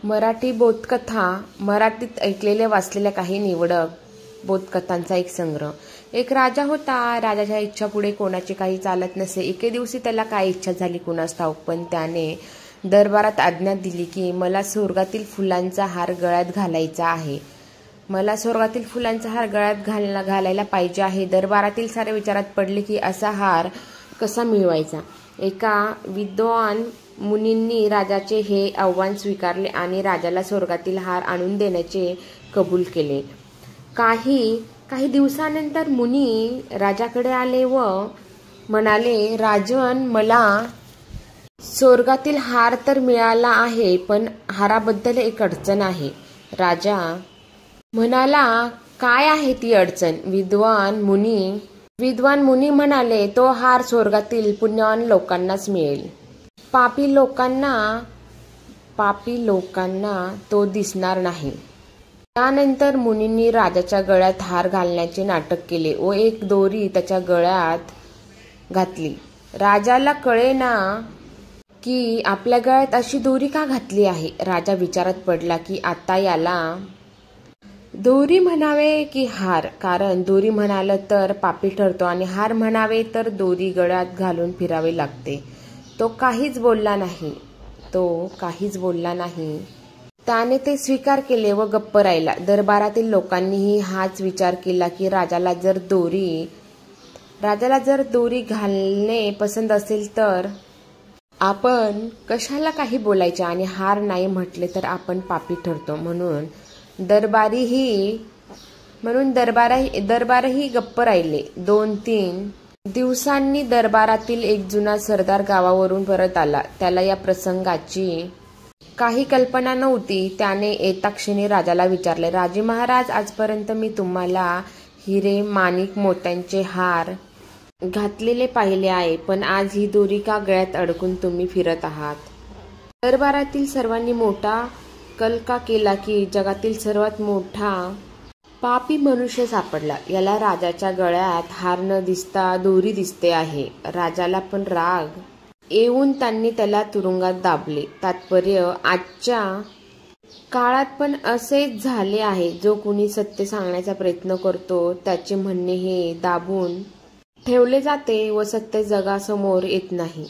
मराठी बोधकथा, मराठीत ऐकलेल्या वाचलेल्या काही निवडक बोधकथांचा एक संग्रह। एक राजा होता। राजाच्या इच्छा पुढे कोणाची काही चालत नसे। एके दिवशी त्याला काय इच्छा झाली कुणास ठाऊक, पण त्याने दरबारात आज्ञा दिली की मला स्वर्गातील फुलांचा हार गळ्यात घालायचा आहे। मला स्वर्गातील फुलांचा हार गळ्यात घालायला पाहिजे आहे। दरबारातील सारे विचारात पडले की असा हार कसा मिळवायचा। एका विद्वान मुनींनी राजाचे हे आव्हान स्वीकारले आणि राजाला स्वर्गातील हार आणून देण्याचे कबूल केले। काही दिवसानंतर मुनी राजाकडे आले व म्हणाले, राजन, मला स्वर्गातील हार तर मिळाला आहे, पण हाराबद्दल एक अडचण आहे। राजा म्हणाला, काय आहे ती अडचण? विद्वान मुनी म्हणाले, तो हार स्वर्गातील पुण्यवान लोकांनाच मिळेल। पापी लोकांना तो दिसणार नाही। त्यानंतर मुनींनी राजाच्या गळ्यात हार घालण्याचे नाटक केले व एक दोरी त्याच्या गळ्यात घातली। राजाला कळेना की आपल्या गळ्यात अशी दोरी का घातली आहे। राजा विचारात पडला की आता याला दोरी म्हणावे की हार, कारण दोरी म्हणाल तर पापी ठरतो आणि हार म्हणावे तर दोरी गळ्यात घालून फिरावे लागते। तो काहीच बोलला नाही। त्याने ते स्वीकार केले व गप्प राहिला। दरबारातील लोकांनीही हाच विचार केला की राजाला जर दोरी घालणे पसंत असेल तर आपण कशाला काही बोलायचे, आणि हार नाही म्हटले तर आपण पापी ठरतो। म्हणून दरबारही गप्प राहिले। 2-3 दिवसांनी दरबारातील एक जुना सरदार गावावरून परत आला। त्याला या प्रसंगाची काही कल्पना नव्हती। त्याने येता क्षणी राजाला विचारले, राजे महाराज, आजपर्यंत मी तुम्हाला हिरे, माणिक, मोत्यांचे हार घातलेले पाहिले आहे, पण आज ही दोरी का गळ्यात अडकून तुम्ही फिरत आहात? दरबारातील सर्वांनी मोठा कलका केला की जगातील सर्वात मोठा पापी मनुष्य सापडला। याला राजाच्या गळ्यात हार न दिसता दोरी दिसते आहे। राजाला पण राग येऊन त्यांनी त्याला तुरुंगात दाबले। तात्पर्य, आजच्या काळात पण असेच झाले आहे। जो कुणी सत्य सांगण्याचा प्रयत्न करतो त्याचे म्हणणे हे दाबून ठेवले जाते व सत्य जगासमोर येत नाही।